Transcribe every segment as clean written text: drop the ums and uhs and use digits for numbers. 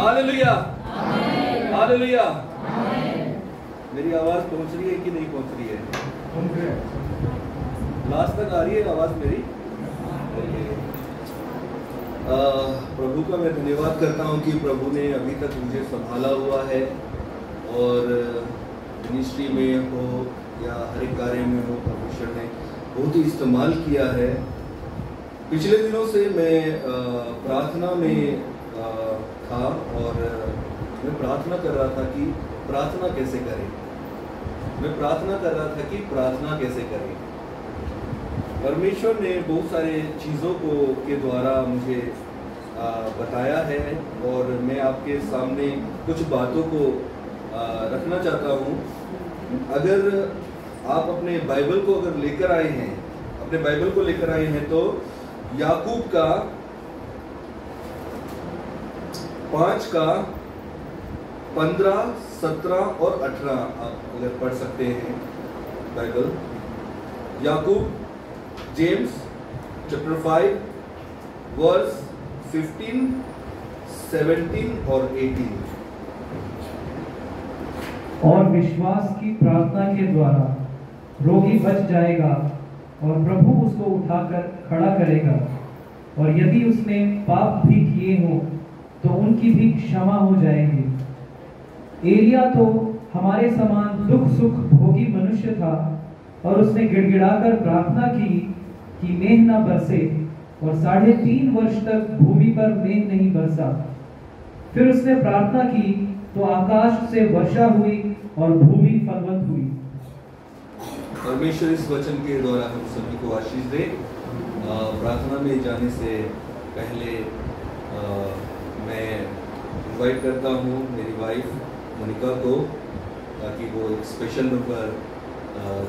Hallelujah, hallelujah. मेरी आवाज पहुंच रही है कि नहीं पहुंच रही है? लास्ट तक आ रही है आवाज मेरी? प्रभु का मैं धन्यवाद करता हूं कि प्रभु ने अभी तक मुझे संभाला हुआ है और मिनिस्ट्री में हो या हर एक कार्य में हो, परमेश्वर ने बहुत ही इस्तेमाल किया है। पिछले दिनों से मैं प्रार्थना में था और मैं प्रार्थना कर रहा था कि प्रार्थना कैसे करें। मैं प्रार्थना कर रहा था कि प्रार्थना कैसे करें। परमेश्वर ने बहुत सारे चीज़ों को के द्वारा मुझे बताया है और मैं आपके सामने कुछ बातों को रखना चाहता हूँ। अगर आप अपने बाइबल को अगर लेकर आए हैं, अपने बाइबल को लेकर आए हैं तो याकूब का 5 का 15, 17 और 18 आप अगर पढ़ सकते हैं बाइबल। याकूब जेम्स चैप्टर 5 वर्स 15, 17 और 18। और विश्वास की प्रार्थना के द्वारा रोगी बच जाएगा और प्रभु उसको उठाकर खड़ा करेगा। और यदि उसने पाप भी किए हों तो उनकी भी क्षमा हो जाएगी। एलिया तो हमारे समान दुख सुख भोगी मनुष्य था और उसने गिड़गिड़ाकर प्रार्थना की कि मेघ न बरसे, और 3.5 वर्ष तक भूमि पर मेघ नहीं बरसा। फिर उसने प्रार्थना की तो आकाश से वर्षा हुई और भूमि फलवंत हुई। परमेश्वर इस वचन के द्वारा हम सभी को आशीष दे। प्रार्थना में जाने से पहले मैं इनवाइट करता हूँ मेरी वाइफ मोनिका को, ताकि वो एक स्पेशल नंबर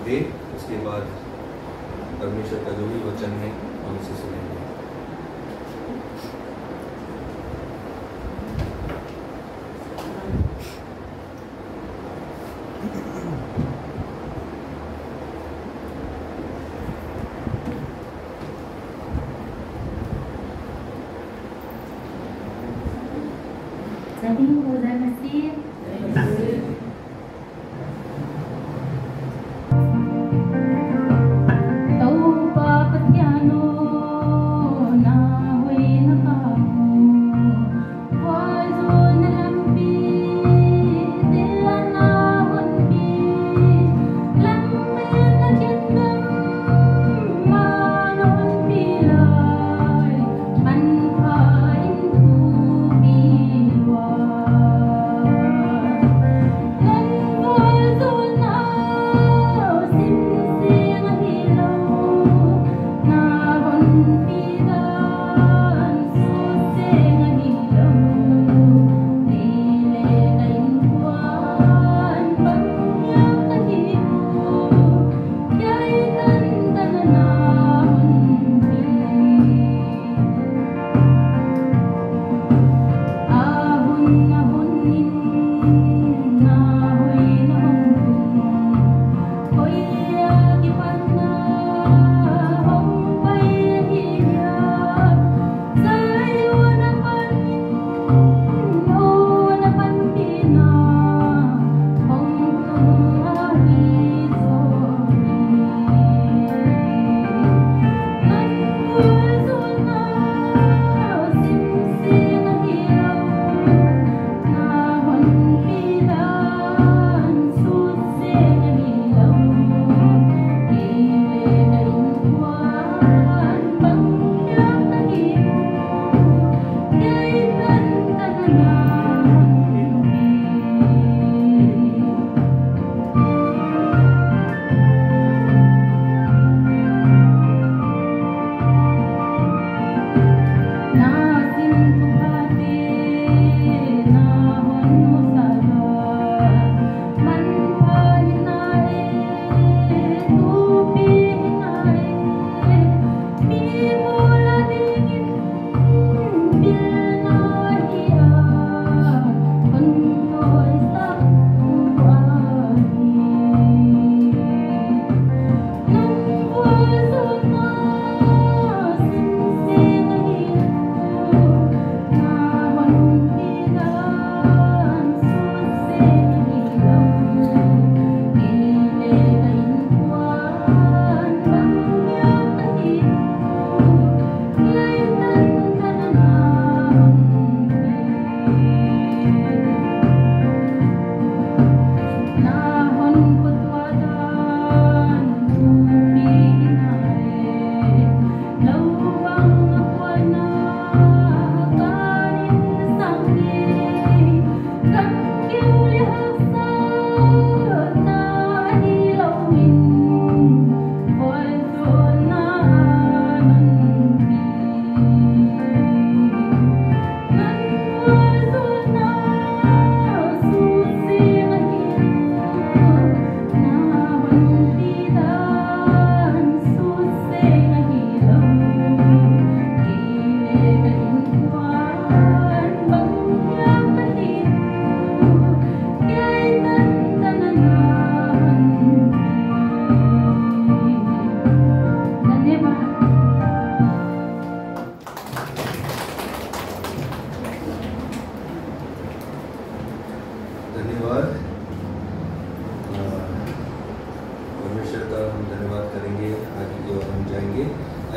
दे। उसके बाद परमेश्वर का जो भी वचन है हम उसे सुनेंगे। Hãy subscribe cho kênh Ghiền Mì Gõ để không bỏ lỡ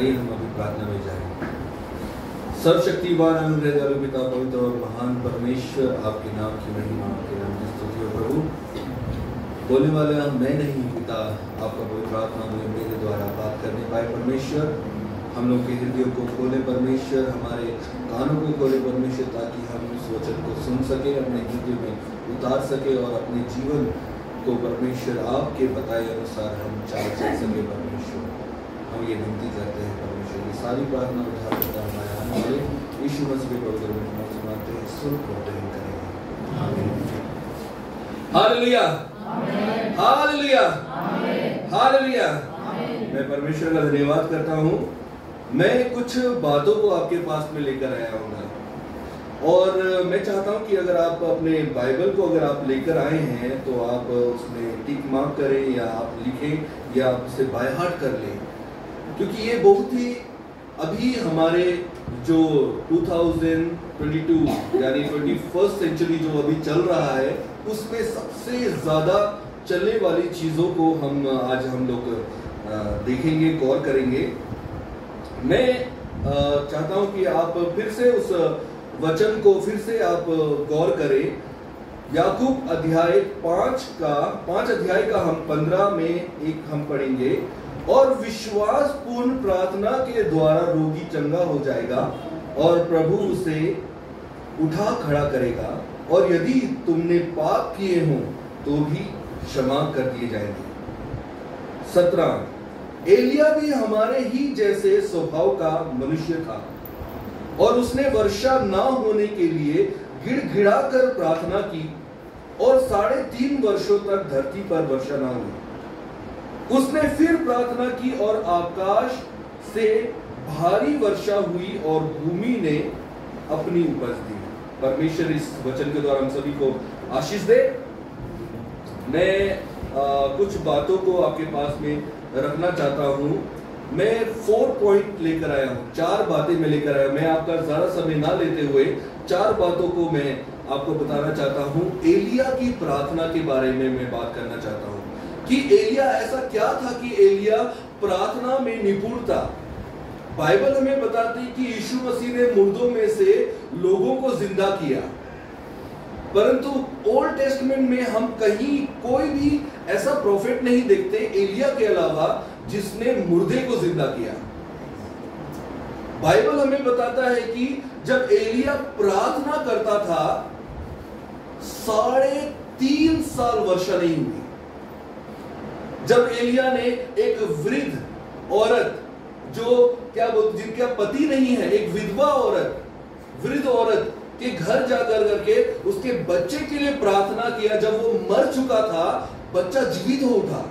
आइए हम अभी प्रार्थना में जाएं। सर्वशक्तिवान अनुग्रह दयालु पिता पवित्र और महान परमेश्वर, आपके नाम की महिमा, आपके नाम की स्तुति हो प्रभु। बोलने वाला मैं नहीं पिता, आपका पवित्र आत्मा मुझे मेरे द्वारा बात करने पाए परमेश्वर। हम लोग के हृदयों को खोले परमेश्वर, हमारे कानों को खोले परमेश्वर, ताकि हम उस वचन को सुन सके, अपने हृदय में उतार सके और अपने जीवन को परमेश्वर आपके बताए अनुसार हम चल सके परमेश्वर। हम ये विनती करते हैं परमेश्वर, ये सारी प्रार्थना उठा करता हमारे आने वाले यीशु मसीह के पवित्र नाम से मांगते हैं, सुन और ग्रहण करेंगे। आमीन। Hallelujah, hallelujah, hallelujah. मैं परमेश्वर का धन्यवाद करता हूँ। मैं कुछ बातों को आपके पास में लेकर आया हूँ और मैं चाहता हूँ कि अगर आप अपने बाइबल को अगर आप लेकर आए हैं तो आप उसमें टिक मार्क करें या आप लिखें या आप उसे बाय हार्ट कर लें, क्योंकि ये बहुत ही अभी हमारे जो 2022 यानी 21st सेंचुरी जो अभी चल रहा है उसमें सबसे ज़्यादा चलने वाली चीज़ों को आज हम लोग देखेंगे, गौर करेंगे। मैं चाहता हूं कि आप फिर से उस वचन को फिर से आप गौर करें। याकूब अध्याय 5 अध्याय का हम 15 में एक हम पढ़ेंगे। और विश्वास पूर्ण प्रार्थना के द्वारा रोगी चंगा हो जाएगा और प्रभु उसे उठा खड़ा करेगा, और यदि तुमने पाप किए हों तो भी क्षमा कर दिए जाएंगे। 17 एलिया भी हमारे ही जैसे स्वभाव का मनुष्य था और उसने वर्षा ना होने के लिए गिड़गिड़ा कर प्रार्थना की और 3.5 वर्षों तक धरती पर वर्षा ना हुई। उसने फिर प्रार्थना की और आकाश से भारी वर्षा हुई और भूमि ने अपनी उपज दी। परमेश्वर इस वचन के द्वारा हम सभी को आशीष दे। मैं कुछ बातों को आपके पास में रखना चाहता हूं। मैं 4 पॉइंट लेकर आया हूं, 4 बातें मैं लेकर आया हूं। मैं आपका ज्यादा समय ना लेते हुए 4 बातों को मैं आपको बताना चाहता हूं। एलिया की प्रार्थना के बारे में मैं बात करना चाहता हूं कि एलिया ऐसा क्या था कि एलिया प्रार्थना में निपुण था। बाइबल हमें बताती है कि यीशु मसीह ने मुर्दों में से लोगों को जिंदा किया, परंतु ओल्ड टेस्टमेंट में हम कहीं कोई भी ऐसा प्रोफेट नहीं देखते एलिया के अलावा जिसने मुर्दे को जिंदा किया। बाइबल हमें बताता है कि जब एलिया प्रार्थना करता था 3.5 साल वर्षा नहीं हुई। जब एलिया ने एक वृद्ध औरत जो क्या बोलते जिनका पति नहीं है, एक विधवा औरत, वृद्ध औरत के घर जाकर करके उसके बच्चे के लिए प्रार्थना किया। जब वो मर चुका था, बच्चा जीवित हो उठा।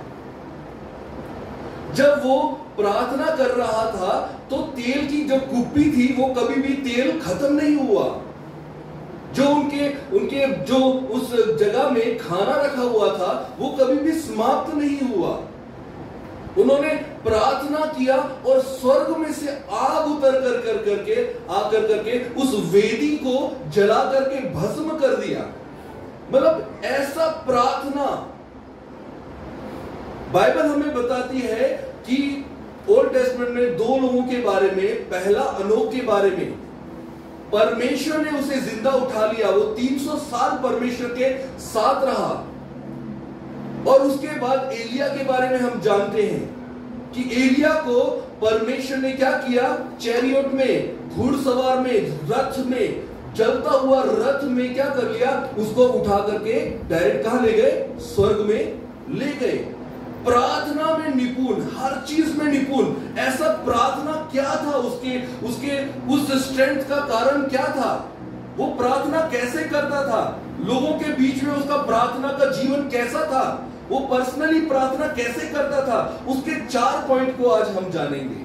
जब वो प्रार्थना कर रहा था तो तेल की जो कुप्पी थी वो कभी भी तेल खत्म नहीं हुआ। जो उनके जो उस जगह में खाना रखा हुआ था वो कभी भी समाप्त नहीं हुआ। उन्होंने प्रार्थना किया और स्वर्ग में से आग उतर आकर करके उस वेदी को जला करके भस्म कर दिया। मतलब ऐसा प्रार्थना बाइबल हमें बताती है कि ओल्ड टेस्टमेंट में 2 लोगों के बारे में। पहला अनोक के बारे में, परमेश्वर ने उसे जिंदा उठा लिया, वो 300 साल परमेश्वर के साथ रहा। और उसके बाद एलिया के बारे में हम जानते हैं कि एलिया को परमेश्वर ने क्या किया, चैरियट में, घुड़सवार में, रथ में, चलता हुआ रथ में क्या कर लिया, उसको उठा करके डायरेक्ट कहां ले गए, स्वर्ग में ले गए। प्रार्थना में निपुण, हर चीज में निपुण। ऐसा प्रार्थना क्या था, उसके उस स्ट्रेंथ का कारण क्या था, वो प्रार्थना कैसे करता था, लोगों के बीच में उसका प्रार्थना का जीवन कैसा था, वो पर्सनली प्रार्थना कैसे करता था, उसके 4 पॉइंट को आज हम जानेंगे।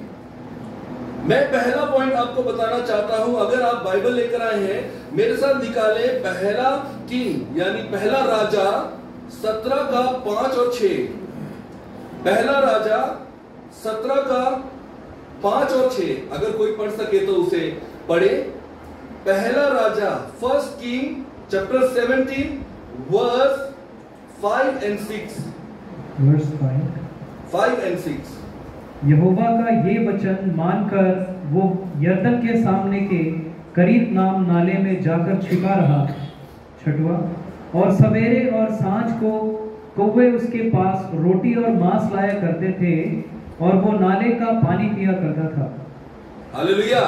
मैं पहला पॉइंट आपको बताना चाहता हूं। अगर आप बाइबल लेकर आए हैं, मेरे साथ निकाले पहला किंग यानी पहला राजा 17 का 5 और 6। पहला राजा 17 का 5 और 6। अगर कोई पढ़ सके तो उसे पढ़े। पहला राजा, first king chapter 17 verse 5 and 6। 5 and 6। यहोवा का ये वचन मानकर वो यरदन के सामने के करीत नाम नाले में जाकर छिपा रहा। 6वां, और सवेरे और सांझ को कौवे उसके पास रोटी और मांस लाया करते थे और वो नाले का पानी पिया करता था। हालेलुया।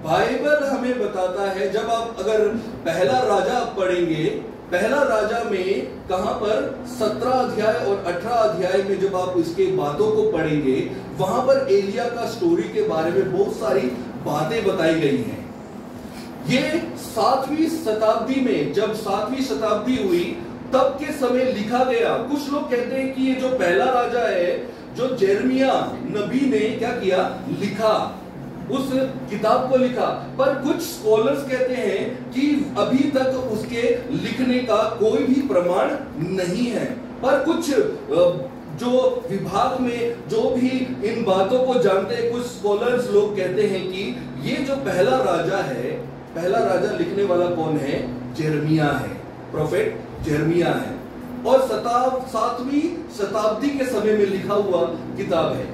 बाइबल हमें बताता है, जब आप अगर पहला राजा पढ़ेंगे, पहला राजा में कहां पर 17 अध्याय और 18 अध्याय में जब आप इसके बातों को पढ़ेंगे, वहां पर एलिया का स्टोरी के बारे में बहुत सारी बातें बताई गई हैं। ये 7वीं शताब्दी में, जब 7वीं शताब्दी हुई तब के समय लिखा गया। कुछ लोग कहते हैं कि ये जो पहला राजा है, जो जेरमिया नबी ने क्या किया, लिखा, उस किताब को लिखा। पर कुछ स्कॉलर्स कहते हैं कि अभी तक उसके लिखने का कोई भी प्रमाण नहीं है। पर कुछ जो विभाग में जो भी इन बातों को जानते हैं, कुछ स्कॉलर्स लोग कहते हैं कि ये जो पहला राजा है, पहला राजा लिखने वाला कौन है? जेरमिया है, प्रोफेट जेरमिया है, और 7वीं शताब्दी के समय में लिखा हुआ किताब है।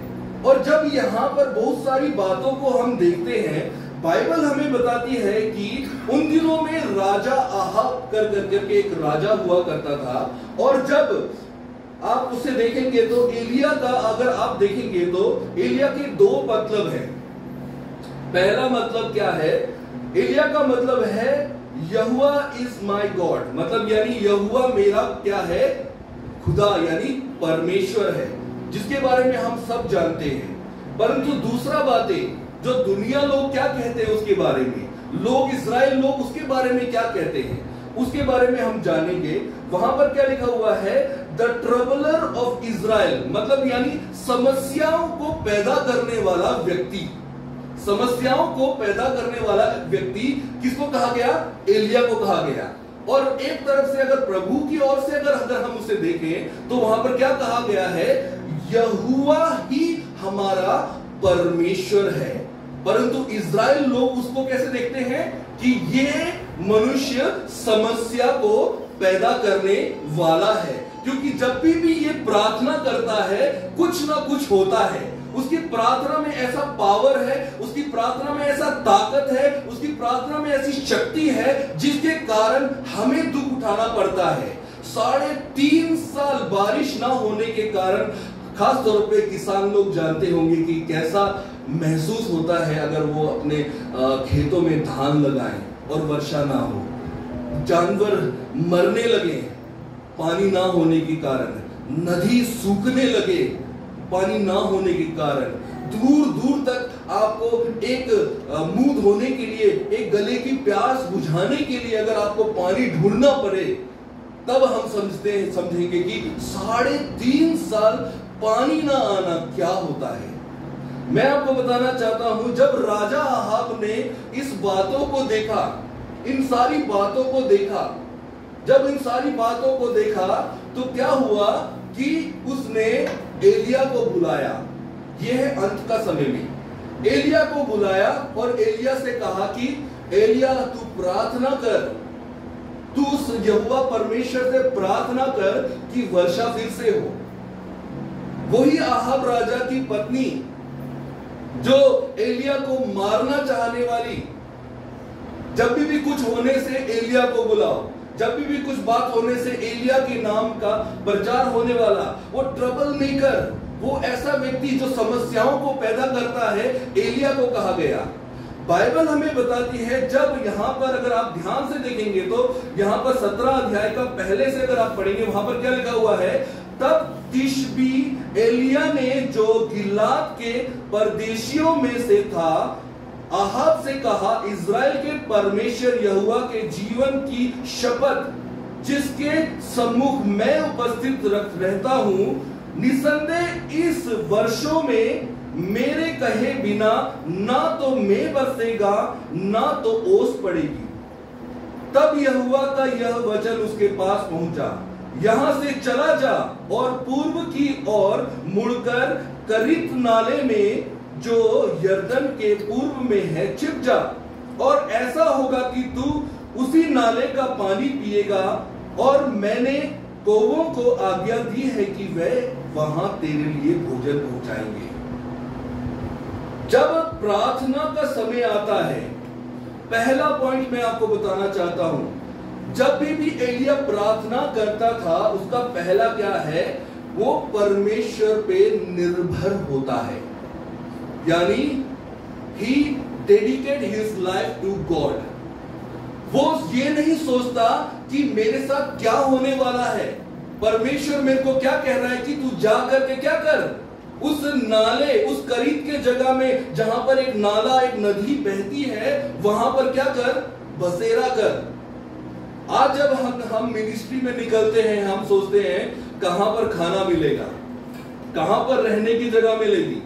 और जब यहाँ पर बहुत सारी बातों को हम देखते हैं, बाइबल हमें बताती है कि उन दिनों में राजा आहाब करके एक राजा हुआ करता था। और जब आप उसे देखेंगे तो एलिया का, अगर आप देखेंगे तो एलिया के 2 मतलब हैं। पहला मतलब क्या है? एलिया का मतलब है यहोवा इज माय गॉड, मतलब यानी यहोवा मेरा क्या है? खुदा, यानी परमेश्वर है, जिसके बारे में हम सब जानते हैं। परंतु दूसरा बातें जो दुनिया लोग क्या कहते हैं उसके बारे में, लोग इजराइल लोग उसके बारे में क्या कहते हैं, उसके बारे में हम जानेंगे। वहां पर क्या लिखा हुआ है? द ट्रबलर ऑफ इजराइल, मतलब यानी समस्याओं को पैदा करने वाला व्यक्ति। समस्याओं को पैदा करने वाला व्यक्ति किसको कहा गया? एलिया को कहा गया। और एक तरफ से अगर प्रभु की ओर से अगर हम उसे देखें तो वहां पर क्या कहा गया है? यहोवा ही हमारा परमेश्वर है। परंतु इजराइल लोग उसको कैसे देखते हैं? कि ये मनुष्य समस्या को पैदा करने वाला है, क्योंकि जब भी ये प्रार्थना करता है कुछ ना कुछ होता है। उसकी प्रार्थना में ऐसा पावर है, उसकी प्रार्थना में ऐसा ताकत है, उसकी प्रार्थना में ऐसी शक्ति है जिसके कारण हमें दुख उठाना पड़ता है। 3.5 साल बारिश ना होने के कारण खास तौर पे किसान लोग जानते होंगे कि कैसा महसूस होता है अगर वो अपने खेतों में धान लगाएं और वर्षा ना हो, जानवर मरने लगे पानी ना होने के कारण, नदी सूखने लगे पानी ना होने के कारण, दूर दूर तक आपको एक मुंह धोने के लिए, एक गले की प्यास बुझाने के लिए अगर आपको पानी ढूंढना पड़े, तब हम समझेंगे कि 3.5 साल पानी ना आना क्या होता है। मैं आपको बताना चाहता हूं, जब राजा आहाब ने इस बातों को देखा, इन सारी बातों को देखा, जब इन सारी बातों को देखा तो क्या हुआ कि उसने एलिया को बुलाया। यह है अंत का समय में एलिया को बुलाया और एलिया से कहा कि एलिया तू प्रार्थना कर, तू उस यहोवा परमेश्वर से प्रार्थना कर कि वर्षा फिर से हो। वही आहाब राजा की पत्नी जो एलिया को मारना चाहने वाली, जब भी कुछ होने से एलिया को बुलाओ, जब भी कुछ बात होने से एलिया के नाम का प्रचार होने वाला, वो ट्रबल मेकर, वो ऐसा व्यक्ति जो समस्याओं को पैदा करता है, एलिया को कहा गया। बाइबल हमें बताती है, जब यहाँ पर अगर आप ध्यान से देखेंगे तो यहाँ पर 17 अध्याय का पहले से अगर आप पढ़ेंगे, वहां पर क्या लिखा हुआ है? तब तिशबी एलिया ने जो गिलाद के परदेशियों में से था आहाब से कहा, इजराइल के परमेश्वर यहोवा के जीवन की शपथ जिसके सम्मुख मैं उपस्थित रहता हूं, निसंदेह इस वर्षों में मेरे कहे बिना ना तो मैं बरसेगा ना तो ओस पड़ेगी। तब यहोवा का यह वचन उसके पास पहुंचा, यहां से चला जा और पूर्व की ओर मुड़कर करीत नाले में जो यरदन के पूर्व में है छिप जा, और ऐसा होगा कि तू उसी नाले का पानी पिएगा, और मैंने कौवों को आज्ञा दी है कि वे वहां तेरे लिए भोजन पहुंचाएंगे। जब प्रार्थना का समय आता है, पहला पॉइंट मैं आपको बताना चाहता हूं, जब भी एलिया प्रार्थना करता था उसका पहला क्या है, वो परमेश्वर पे निर्भर होता है। यानी he dedicated his life to God। वो ये नहीं सोचता कि मेरे साथ क्या होने वाला है, परमेश्वर मेरे को क्या कह रहा है कि तू जा करके क्या कर, उस नाले, उस करीब के जगह में जहां पर एक नाला, एक नदी बहती है, वहां पर क्या कर, बसेरा कर। आज जब हम मिनिस्ट्री में निकलते हैं, हम सोचते हैं कहां पर खाना मिलेगा, कहां पर रहने की जगह मिलेगी।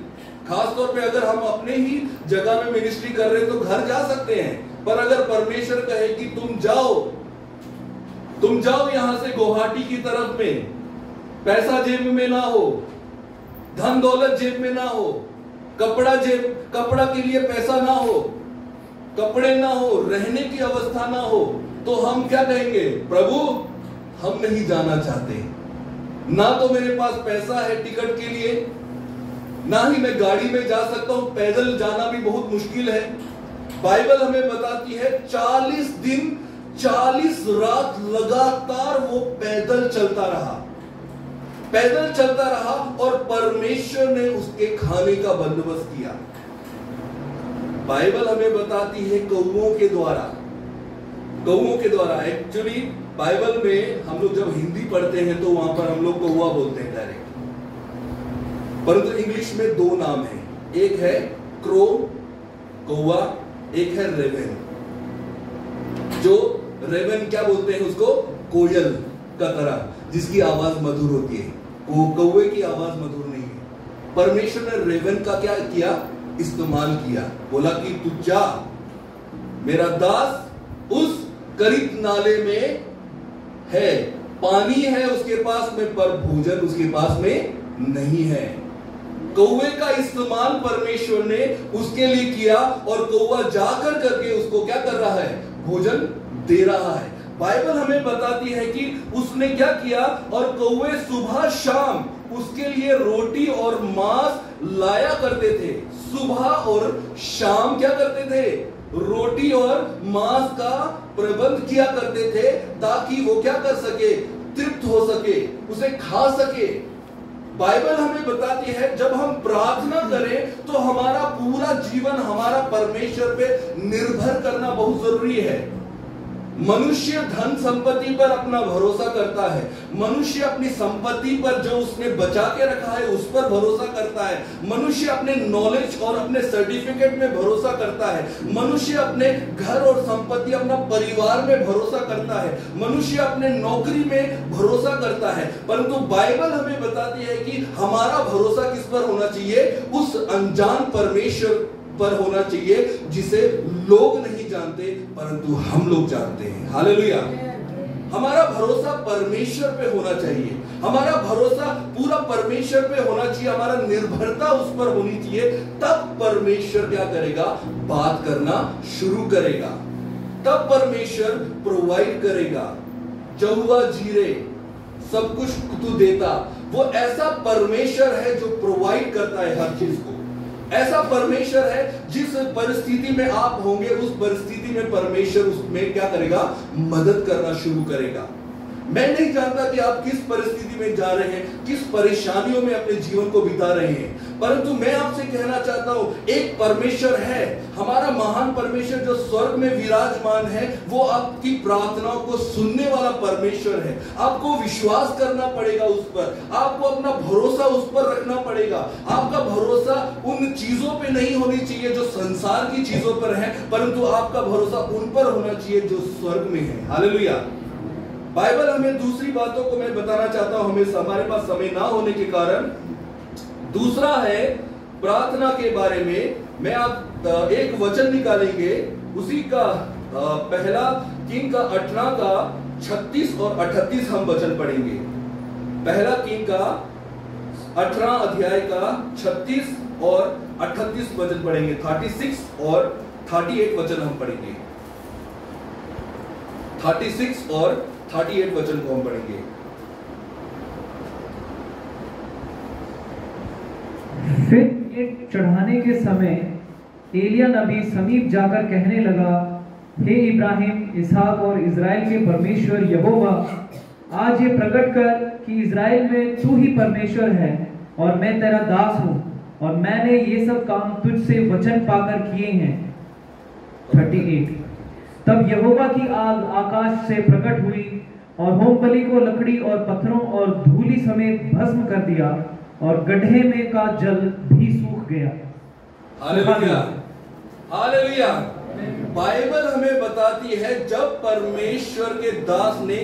खास तौर पे अगर हम अपने ही जगह में मिनिस्ट्री कर रहे हैं तो घर जा सकते हैं, पर अगर परमेश्वर कहे कि तुम जाओ यहां से गुवाहाटी की तरफ में, पैसा जेब में ना हो, धन दौलत जेब में ना हो, कपड़ा के लिए पैसा ना हो, कपड़े ना हो, रहने की अवस्था ना हो, तो हम क्या कहेंगे, प्रभु हम नहीं जाना चाहते, ना तो मेरे पास पैसा है टिकट के लिए, ना ही मैं गाड़ी में जा सकता हूं, पैदल जाना भी बहुत मुश्किल है। बाइबल हमें बताती है 40 दिन 40 रात लगातार वो पैदल चलता रहा और परमेश्वर ने उसके खाने का बंदोबस्त किया। बाइबल हमें बताती है कौवों के द्वारा। एक्चुअली बाइबल में हम लोग जब हिंदी पढ़ते हैं तो वहां पर हम लोग कौवा बोलते हैं डायरेक्ट, परंतु इंग्लिश में दो नाम है, एक है क्रो कौवा, एक है रेवन। जो रेवन क्या बोलते हैं उसको, कोयल का तरह, जिसकी आवाज मधुर होती है, वो कौवे की आवाज मधुर नहीं है। परमेश्वर ने रेवन का क्या किया, इस्तेमाल किया, बोला कि तू जा, मेरा दास उस करीब नाले में है, पानी है उसके पास में, पर भोजन उसके पास में नहीं है। कौवे का इस्तेमाल परमेश्वर ने उसके लिए किया और कौवा जाकर करके उसको क्या कर रहा है, भोजन दे रहा है। बाइबल हमें बताती है कि उसने क्या किया, और कौवे सुबह शाम उसके लिए रोटी और मांस लाया करते थे। सुबह और शाम क्या करते थे, रोटी और मांस का प्रबंध किया करते थे, ताकि वो क्या कर सके, तृप्त हो सके, उसे खा सके। बाइबल हमें बताती है जब हम प्रार्थना करें तो हमारा पूरा जीवन हमारा परमेश्वर पे निर्भर करना बहुत जरूरी है। मनुष्य धन संपत्ति पर अपना भरोसा करता है, मनुष्य अपनी संपत्ति पर जो उसने बचा के रखा है उस पर भरोसा करता है, मनुष्य अपने नॉलेज और अपने सर्टिफिकेट में भरोसा करता है, मनुष्य अपने घर और संपत्ति, अपना परिवार में भरोसा करता है, मनुष्य अपने नौकरी में भरोसा करता है। परंतु बाइबल हमें बताती है कि हमारा भरोसा किस पर होना चाहिए, उस अनजान परमेश्वर पर होना चाहिए, जिसे लोग नहीं जानते परंतु हम लोग जानते हैं। हालेलुया। हमारा भरोसा परमेश्वर पे होना चाहिए, हमारा भरोसा पूरा परमेश्वर पे होना चाहिए, हमारा निर्भरता उस पर होनी चाहिए। तब परमेश्वर क्या करेगा, बात करना शुरू करेगा, तब परमेश्वर प्रोवाइड करेगा। यहोवा जीरे, सब कुछ तू देता, वो ऐसा परमेश्वर है जो प्रोवाइड करता है हर चीज को। ऐसा परमेश्वर है जिस परिस्थिति में आप होंगे उस परिस्थिति में परमेश्वर उसमें क्या करेगा, मदद करना शुरू करेगा। मैं नहीं जानता कि आप किस परिस्थिति में जा रहे हैं, किस परेशानियों में अपने जीवन को बिता रहे हैं, परंतु मैं आपसे कहना चाहता हूं एक परमेश्वर है, हमारा महान परमेश्वर जो स्वर्ग में विराजमान है, वो आपकी प्रार्थनाओं को सुनने वाला परमेश्वर है। आपको विश्वास करना पड़ेगा उस पर, आपको अपना भरोसा उस पर रखना पड़ेगा। आपका भरोसा उन चीजों पे नहीं होनी चाहिए जो संसार की चीजों पर है, परंतु आपका भरोसा उन पर होना चाहिए जो स्वर्ग में है। हालेलुया। बाइबल हमें दूसरी बातों को मैं बताना चाहता हूं, हमारे पास समय ना होने के कारण। दूसरा है प्रार्थना के बारे में, मैं आप एक वचन निकालेंगे, उसी का पहला किंग का 18 का 36 और 38 हम वचन पढ़ेंगे। पहला किंग का 18 अध्याय का 36 और 38 वचन पढ़ेंगे, 36 और 38 वचन हम पढ़ेंगे, 36 और 38 वचन को हम पढ़ेंगे। फिर एक चढ़ाने के समय एलिया नबी समीप जाकर कहने लगा, हे इब्राहिम, इसहाक और इज़राइल के परमेश्वर यहोवा, आज ये प्रकट कर कि इज़राइल में तू ही परमेश्वर है और मैं तेरा दास हूँ, और मैंने ये सब काम तुझसे वचन पाकर किए हैं। 38। तब यहोवा की आग आकाश से प्रकट हुई और होमबलि को लकड़ी और पत्थरों और धूलि समेत भस्म कर दिया, और गड्ढे में का जल भी सूख गया। Hallelujah, hallelujah. बाइबल हमें बताती है जब परमेश्वर के दास ने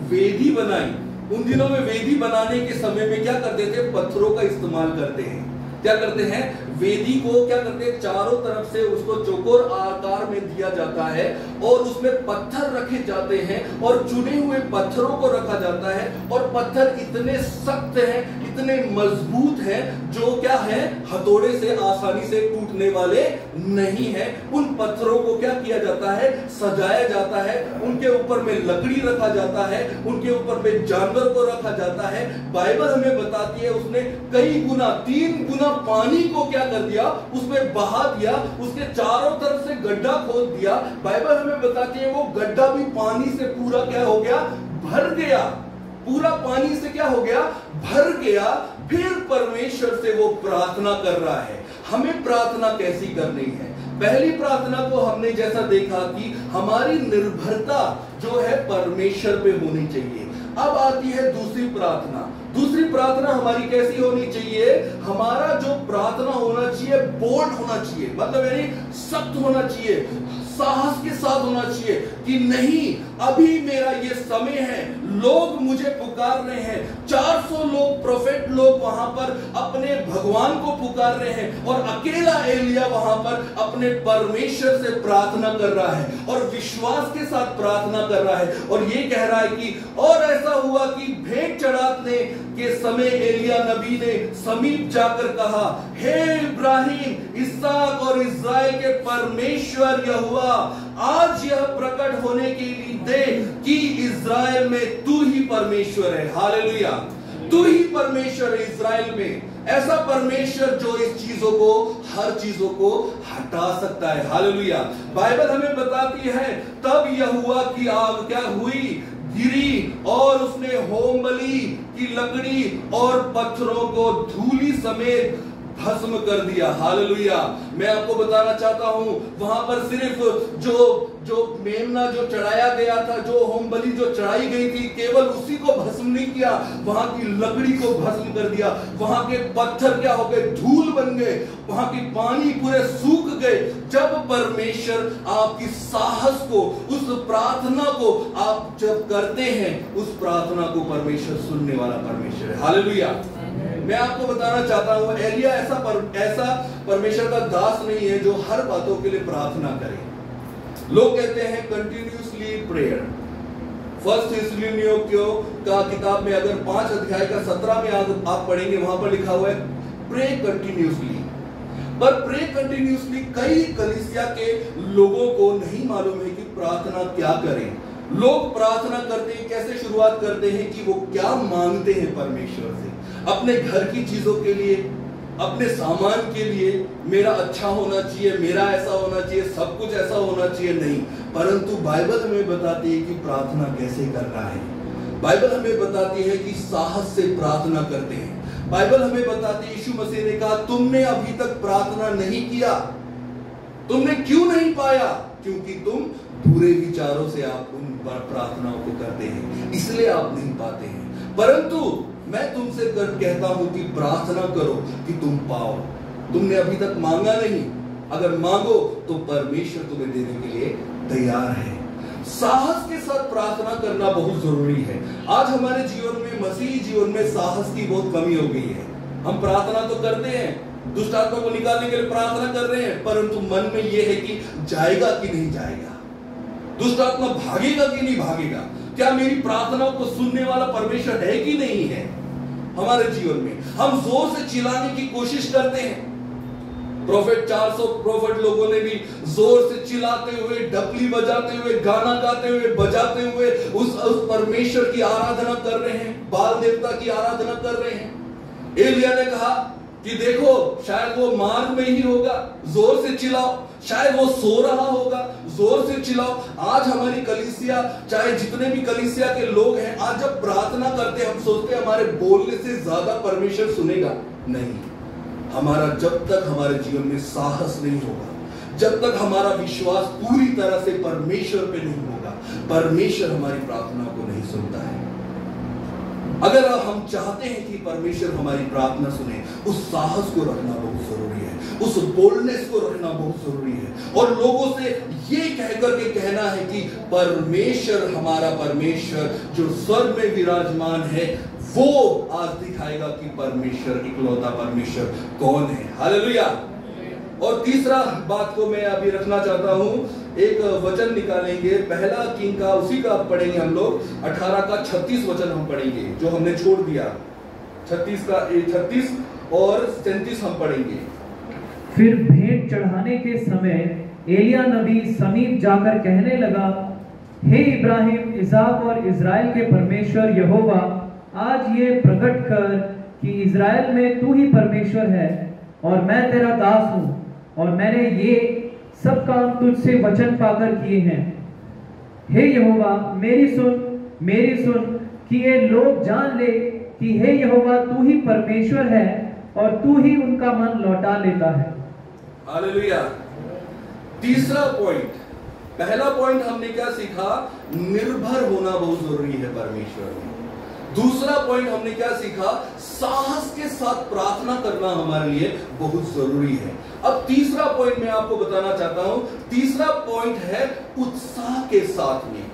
वेदी बनाई, उन दिनों में वेदी बनाने के समय में क्या करते थे? पत्थरों का इस्तेमाल करते हैं। क्या करते हैं? वेदी को क्या करते हैं? चारों तरफ से उसको चौकोर आकार में दिया जाता है और उसमें पत्थर रखे जाते हैं और चुने हुए पत्थरों को रखा जाता है, और पत्थर इतने सख्त हैं, इतने मजबूत हैं, जो क्या है? हथौड़े से आसानी से टूटने वाले नहीं है। उन पत्थरों को क्या किया जाता है? सजाया जाता है, उनके ऊपर में लकड़ी रखा जाता है, उनके ऊपर में जानवर को रखा जाता है। बाइबल हमें बताती है उसने कई गुना, 3 गुना पानी को क्या कर दिया? उसमें बहा दिया, उसके चारों तरफ से गड्ढा खोद दिया। बाइबल हमें बताती है वो गड्ढा भी पानी से पूरा क्या हो गया? भर गया। पूरा पानी से क्या हो गया? भर गया। फिर परमेश्वर से वो प्रार्थना कर रहा है। हमें प्रार्थना कैसी करनी है? पहली प्रार्थना को हमने जैसा देखा कि हमारी निर्भरता जो है परमेश्वर पे होनी चाहिए। अब आती है दूसरी प्रार्थना। दूसरी प्रार्थना हमारी कैसी होनी चाहिए? हमारा जो प्रार्थना होना चाहिए बोल्ड होना चाहिए, मतलब यानी सख्त होना चाहिए, साहस के साथ होना चाहिए कि नहीं, अभी मेरा ये समय है, लोग मुझे पुकार रहे हैं। 400 लोग, प्रोफेट लोग वहां पर अपने भगवान को पुकार रहे हैं, और अकेला एलिया वहां पर अपने परमेश्वर से प्रार्थना कर रहा है और विश्वास के साथ प्रार्थना कर रहा है, और ये कह रहा है कि और ऐसा हुआ कि भेंट चढ़ाने के समय एलिया नबी ने समीप जाकर कहा, हे इब्राहिम, इसहाक और इज़राइल के परमेश्वर यहोवा, आज यह प्रकट होने के लिए दे कि इज़राइल में तू ही परमेश्वर है। हालेलुया, तू ही परमेश्वर है इज़राइल में। ऐसा परमेश्वर जो इस चीजों को, हर चीजों को हटा सकता है। हालेलुया। बाइबल हमें बताती है तब यहोवा की आग क्या हुई? गिरी, और उसने होम बलि की लकड़ी और पत्थरों को धूलि समेत भस्म कर दिया। हालेलुया। मैं आपको बताना चाहता हूं, वहां पर सिर्फ जो मेमना जो चढ़ाया गया था, जो होम बलि जो चढ़ाई गई थी, केवल उसी को भस्म नहीं किया, वहां की लकड़ी को भस्म कर दिया, वहां के पत्थर क्या हो गए? धूल बन गए, वहां की पानी पूरे सूख गए। जब परमेश्वर आपकी साहस को, उस प्रार्थना को आप जब करते हैं, उस प्रार्थना को परमेश्वर सुनने वाला परमेश्वर है। हालेलुया। मैं आपको बताना चाहता हूं, एलिया ऐसा परमेश्वर का दास नहीं है जो हर बातों के लिए प्रार्थना करे। लोग कहते हैं कंटिन्यूअसली प्रेयर। फर्स्ट थिस्सलुनीकियों का किताब में अगर 5 अध्याय का 17 में आप पढ़ेंगे, वहां पर लिखा हुआ है प्रे कंटिन्यूअसली। पर प्रे कंटिन्यूअसली कई कलीसिया के लोगों को नहीं मालूम है कि प्रार्थना क्या करें। लोग प्रार्थना करते हैं, कैसे शुरुआत करते हैं कि वो क्या मांगते हैं परमेश्वर से, अपने घर की चीजों के लिए, अपने सामान के लिए, मेरा अच्छा होना चाहिए, मेरा ऐसा होना चाहिए, सब कुछ ऐसा होना चाहिए। नहीं, परंतु बाइबल हमें बताती है कि प्रार्थना कैसे करना है। बाइबल हमें बताती है कि साहस से प्रार्थना करते हैं। बाइबल हमें बताती है, यीशु मसीह ने कहा, तुमने अभी तक प्रार्थना नहीं किया। तुमने क्यों नहीं पाया? क्योंकि तुम बुरे विचारों से आप उन प्रार्थनाओं को करते हैं, इसलिए आप नहीं पाते हैं। परंतु मैं तुमसे कहता हूं कि प्रार्थना करो कि तुम पाओ। तुमने अभी तक मांगा नहीं, अगर मांगो तो परमेश्वर तुम्हें देने के लिए तैयार है। साहस के साथ प्रार्थना करना बहुत जरूरी है। आज हमारे जीवन में, मसीही जीवन में साहस की बहुत कमी हो गई है। हम प्रार्थना तो करते हैं, दुष्ट आत्मा को निकालने के लिए प्रार्थना कर रहे हैं, परंतु मन में यह है कि जाएगा कि नहीं जाएगा, दुष्ट आत्मा भागेगा कि नहीं भागेगा, क्या मेरी प्रार्थनाओं को सुनने वाला परमेश्वर है कि नहीं है। हमारे जीवन में हम जोर से चिल्लाने की कोशिश करते हैं। प्रोफेट 400 प्रोफेट लोगों ने भी जोर से चिल्लाते हुए, डपली बजाते हुए, गाना गाते हुए, बजाते हुए उस परमेश्वर की आराधना कर रहे हैं, बाल देवता की आराधना कर रहे हैं। एलिया ने कहा कि देखो शायद वो मार्ग में ही होगा, जोर से चिल्लाओ, शायद वो सो रहा होगा, जोर से चिल्लाओ। आज हमारी कलीसिया, चाहे जितने भी कलीसिया के लोग हैं, आज जब प्रार्थना करते हम सोचते हैं हमारे बोलने से ज्यादा परमेश्वर सुनेगा। नहीं, हमारा जब तक हमारे जीवन में साहस नहीं होगा, जब तक हमारा विश्वास पूरी तरह से परमेश्वर पे नहीं होगा, परमेश्वर हमारी प्रार्थना को नहीं सुनता है। अगर हम चाहते हैं कि परमेश्वर हमारी प्रार्थना सुने, उस साहस को रखना बहुत जरूरी है, उस बोल्डनेस को रखना बहुत जरूरी है, और लोगों से ये कहकर के कहना है कि परमेश्वर, हमारा परमेश्वर जो स्वर्ग में विराजमान है, वो आज दिखाएगा कि परमेश्वर, इकलौता परमेश्वर कौन है। हालेलुया। और तीसरा बात को मैं अभी रखना चाहता हूं, एक वचन निकालेंगे, पहला किंग का, उसी का पढ़ेंगे हम लोग, 18 का 36 वचन हम पढ़ेंगे, जो हमने छोड़ दिया। 36 और 37 हम पढ़ेंगे। फिर भेंट चढ़ाने के समय एलिया नबी समीप जाकर कहने लगा, हे इब्राहिम, इसहाक और इजराइल के परमेश्वर यहोवा, आज ये प्रकट कर कि इजराइल में तू ही परमेश्वर है और मैं तेरा दास हूं, और मैंने ये सब काम तुझसे वचन पाकर किए हैं। हे यहोवा, मेरी सुन कि ये लोग जान ले कि हे यहोवा, तू ही परमेश्वर है और तू ही उनका मन लौटा लेता है। हालेलुया। तीसरा पॉइंट, पहला पॉइंट हमने क्या सीखा? निर्भर होना बहुत जरूरी है परमेश्वर में। दूसरा पॉइंट हमने क्या सीखा? साहस के साथ प्रार्थना करना हमारे लिए बहुत जरूरी है। अब तीसरा पॉइंट मैं आपको बताना चाहता हूं। तीसरा पॉइंट है उत्साह के साथ में।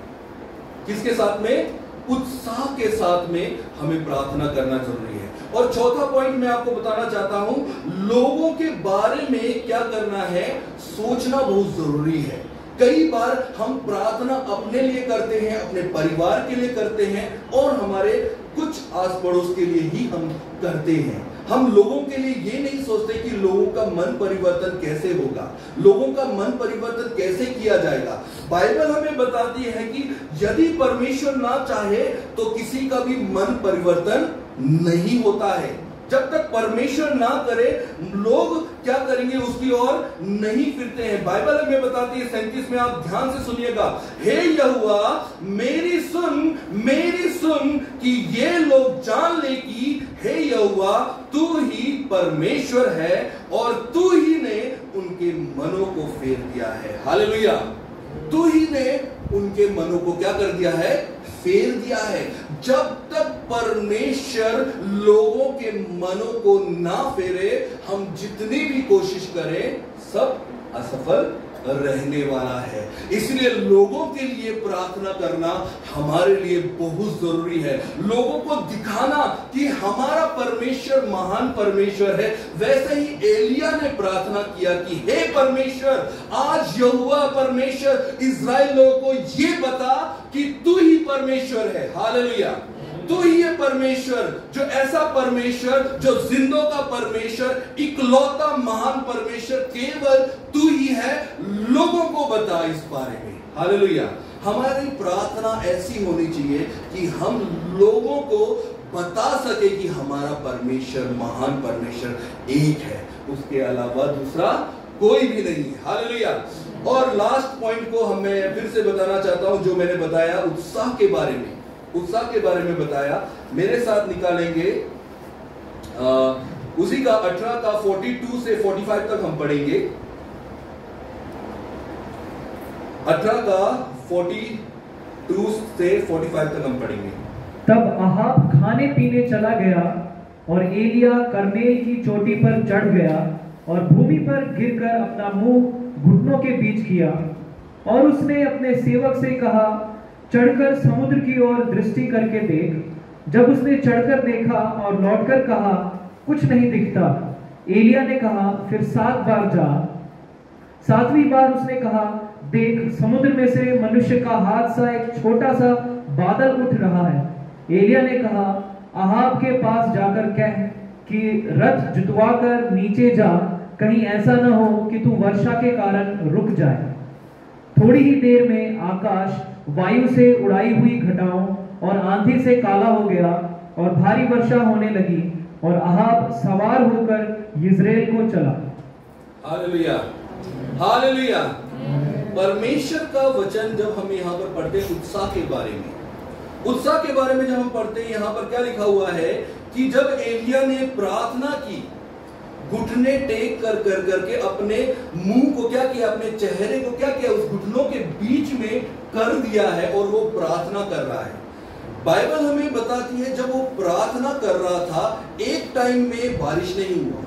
किसके साथ में? उत्साह के साथ में हमें प्रार्थना करना जरूरी है। और चौथा पॉइंट मैं आपको बताना चाहता हूं, लोगों के बारे में क्या करना है, सोचना बहुत जरूरी है। कई बार हम प्रार्थना अपने लिए करते हैं, अपने परिवार के लिए करते हैं, और हमारे कुछ आस पड़ोस के लिए ही हम करते हैं। हम लोगों के लिए ये नहीं सोचते कि लोगों का मन परिवर्तन कैसे होगा, लोगों का मन परिवर्तन कैसे किया जाएगा। बाइबल हमें बताती है कि यदि परमेश्वर ना चाहे तो किसी का भी मन परिवर्तन नहीं होता है। जब तक परमेश्वर ना करे, लोग क्या करेंगे, उसकी ओर नहीं फिरते हैं। बाइबल हमें बताती है 37 में, आप ध्यान से सुनिएगा, हे यहोवा, मेरी सुन कि ये लोग जान ले कि हे यहोवा, तू ही परमेश्वर है और तू ही ने उनके मनों को फेर दिया है। हालेलुया। तू ही ने उनके मनों को क्या कर दिया है? फेर दिया है। जब तक परमेश्वर लोगों के मनों को ना फेरे, हम जितनी भी कोशिश करें सब असफल रहने वाला है। इसलिए लोगों के लिए प्रार्थना करना हमारे लिए बहुत जरूरी है। लोगों को दिखाना कि हमारा परमेश्वर महान परमेश्वर है। वैसे ही एलिया ने प्रार्थना किया कि हे परमेश्वर, आज यहोवा परमेश्वर इस्राएल लोगों को ये बता कि तू ही परमेश्वर है। हालेलुया। तू ही है परमेश्वर, जो ऐसा परमेश्वर, जो जिंदों का परमेश्वर, इकलौता महान परमेश्वर केवल तू ही है। लोगों को बता इस बारे में। हालेलुया। हमारी प्रार्थना ऐसी होनी चाहिए कि हम लोगों को बता सके कि हमारा परमेश्वर, महान परमेश्वर एक है, उसके अलावा दूसरा कोई भी नहीं है। हालेलुया। और लास्ट पॉइंट को मैं फिर से बताना चाहता हूं, जो मैंने बताया उत्साह के बारे में, उत्साह के बारे में बताया। मेरे साथ निकालेंगे उसी का 18 का 42 से 45 तक हम पढ़ेंगे। 18 का 42 से 45 तक हम पढ़ेंगे। तब अहाब खाने पीने चला गया और एलिया कर्मेल की चोटी पर चढ़ गया और भूमि पर गिरकर अपना मुंह घुटनों के बीच किया, और उसने अपने सेवक से कहा, चढ़कर समुद्र की ओर दृष्टि करके देख। जब उसने चढ़कर देखा और लौटकर कहा, कुछ नहीं दिखता। एलिया ने कहा, फिर 7 बार जा। 7वीं बार उसने कहा, देख, समुद्र में से मनुष्य का हाथ सा एक छोटा सा बादल उठ रहा है। एलिया ने कहा, अहाब के पास जाकर कह कि रथ जुतवा कर नीचे जा, कहीं ऐसा न हो कि तू वर्षा के कारण रुक जाए। थोड़ी ही देर में आकाश वायु से उड़ाई हुई घटाओं और आंधी से काला हो गया और भारी वर्षा होने लगी, और अहाब सवार होकर यिज्रेल को चला। Hallelujah, hallelujah. परमेश्वर का वचन जब हम यहाँ पर पढ़ते हैं उत्साह के बारे में, उत्साह के बारे में जब हम पढ़ते हैं, यहाँ पर क्या लिखा हुआ है कि जब एलिया ने प्रार्थना की, घुटने टेक कर करके अपने मुंह को क्या किया, अपने चेहरे को क्या किया, उस घुटनों के बीच में कर दिया है और वो प्रार्थना कर रहा है। बाइबल हमें बताती है जब वो प्रार्थना कर रहा था, एक टाइम में बारिश नहीं हुआ,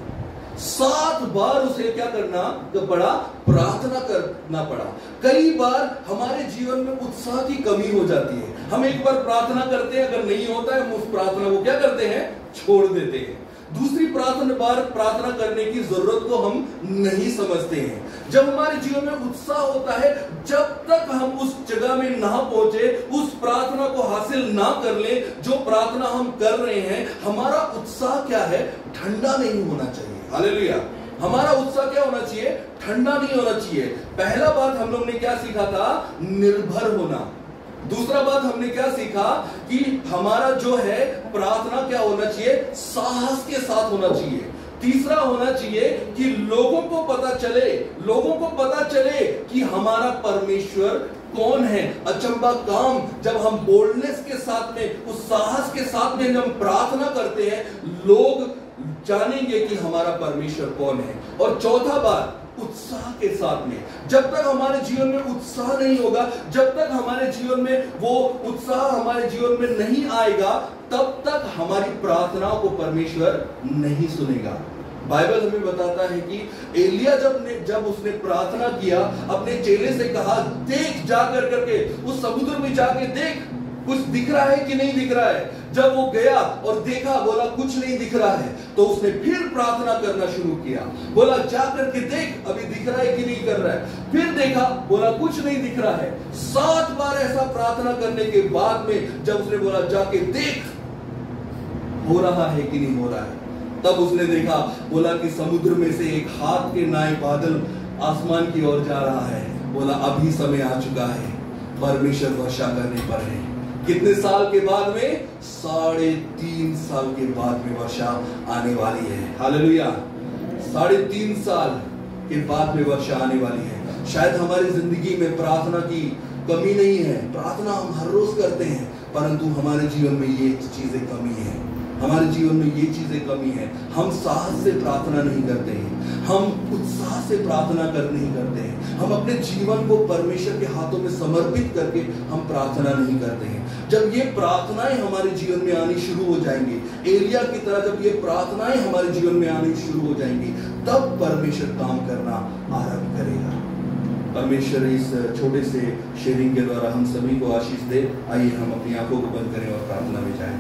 7 बार उसे क्या करना पड़ा, प्रार्थना करना पड़ा। कई बार हमारे जीवन में उत्साह की कमी हो जाती है। हम एक बार प्रार्थना करते हैं, अगर नहीं होता है हम उस प्रार्थना को क्या करते हैं, छोड़ देते हैं। दूसरी प्रार्थना करने की जरूरत को हम नहीं समझते हैं। जब हमारे जीवन में उत्साह होता है, जब तक हम उस जगह में ना पहुंचे, उस प्रार्थना को हासिल ना कर ले जो प्रार्थना हम कर रहे हैं, हमारा उत्साह क्या है, ठंडा नहीं होना चाहिए। हालेलुया। हमारा उत्साह क्या होना चाहिए, ठंडा नहीं होना चाहिए। पहला बात हम लोग ने क्या सीखा था, निर्भर होना। दूसरा बात हमने क्या सीखा कि हमारा जो है प्रार्थना क्या होना चाहिए, साहस के साथ होना चाहिए। तीसरा होना चाहिए कि लोगों को पता चले कि हमारा परमेश्वर कौन है। अचंबा काम जब हम बोल्डनेस के साथ में, उस साहस के साथ में हम प्रार्थना करते हैं, लोग जानेंगे कि हमारा परमेश्वर कौन है। और चौथा बात, उत्साह के साथ में। जब तक हमारे जीवन में उत्साह नहीं होगा, जब तक हमारे जीवन में वो उत्साह हमारे जीवन में नहीं आएगा, तब तक हमारी प्रार्थनाओं को परमेश्वर नहीं सुनेगा। बाइबल हमें बताता है कि एलिया जब उसने प्रार्थना किया, अपने चेले से कहा, देख जाकर करके उस समुद्र में जाके देख, कुछ दिख रहा है कि नहीं दिख रहा है। जब वो गया और देखा, बोला कुछ नहीं दिख रहा है, तो उसने फिर प्रार्थना करना शुरू किया। बोला जाकर के देख, अभी दिख रहा है कि नहीं कर रहा है। फिर देखा, बोला कुछ नहीं दिख रहा है। 7 बार ऐसा प्रार्थना करने के बाद में जब उसने बोला जाके देख, हो रहा है कि नहीं हो रहा है, तब उसने देखा, बोला कि समुद्र में से एक हाथ के नाए बादल आसमान की ओर जा रहा है। बोला अभी समय आ चुका है, परमेश्वर वर्षा करने पर है। कितने साल के बाद में, 3.5 साल के बाद में वर्षा आने वाली है। हालेलुया। 3.5 साल के बाद में वर्षा आने वाली है। शायद हमारी जिंदगी में प्रार्थना की कमी नहीं है, प्रार्थना हम हर रोज करते हैं, परंतु हमारे जीवन में ये चीजें कमी है। हमारे जीवन में ये चीजें कमी है। हम साहस से प्रार्थना नहीं करते हैं, हम उत्साह से प्रार्थना नहीं करते हैं, हम अपने जीवन को परमेश्वर के हाथों में समर्पित करके हम प्रार्थना नहीं करते हैं। जब ये प्रार्थनाएं हमारे जीवन में आनी शुरू हो जाएंगी, एलिया की तरह जब ये प्रार्थनाएं हमारे जीवन में आनी शुरू हो जाएंगी, तब परमेश्वर काम करना आरंभ करेगा। परमेश्वर इस छोटे से शेयरिंग के द्वारा हम सभी को आशीष दे। आइए हम अपनी आंखों को बंद करें और प्रार्थना में जाएं।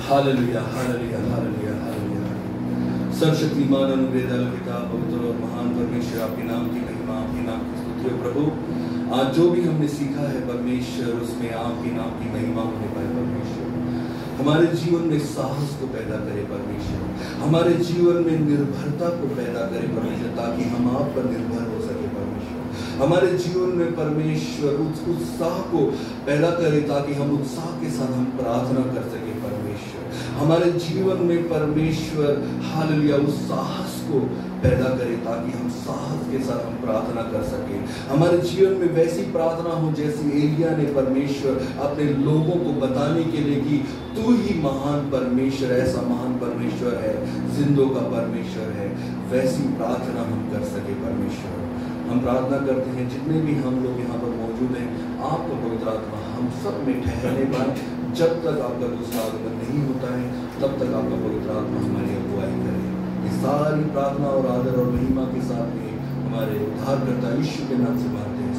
Hallelujah, hallelujah, hallelujah, hallelujah. सर्वशक्तिमान अनुग्रहदाता पिता पवित्र और महान परमेश्वर, आपके नाम की महिमा, आपके नाम की स्तुति हो प्रभु। आज जो भी हमने सीखा है परमेश्वर, उसमें आपके नाम की महिमा होने पाए परमेश्वर। हमारे जीवन में साहस को पैदा करे परमेश्वर, हमारे जीवन में निर्भरता को पैदा करे परमेश्वर, ताकि हम आप पर निर्भर हो सके परमेश्वर। हमारे जीवन में परमेश्वर उत्साह को पैदा करे, ताकि हम उत्साह के साथ हम प्रार्थना कर सके परमेश्वर। हमारे जीवन में परमेश्वर हालेलुया उस साहस को पैदा करे, ताकि हम साहस के साथ हम प्रार्थना कर सके। हमारे जीवन में वैसी प्रार्थना हो जैसी एलिया ने परमेश्वर अपने लोगों को बताने के लिए कि तू ही महान परमेश्वर, ऐसा महान परमेश्वर है, जिंदों का परमेश्वर है, वैसी प्रार्थना हम कर सके परमेश्वर। हम प्रार्थना करते हैं जितने भी हम लोग यहाँ पर मौजूद हैं, आपका पवित्र आत्मा हम सब में ठहरने पाए। जब तक आपका दूसरा आगमन नहीं होता है, तब तक आपका पवित्र आत्मा हमारी अगुवाई करे। इस सारी प्रार्थना और आदर और महिमा के साथ में हमारे उद्धारकर्ता यीशु के नाम से मांगते हैं।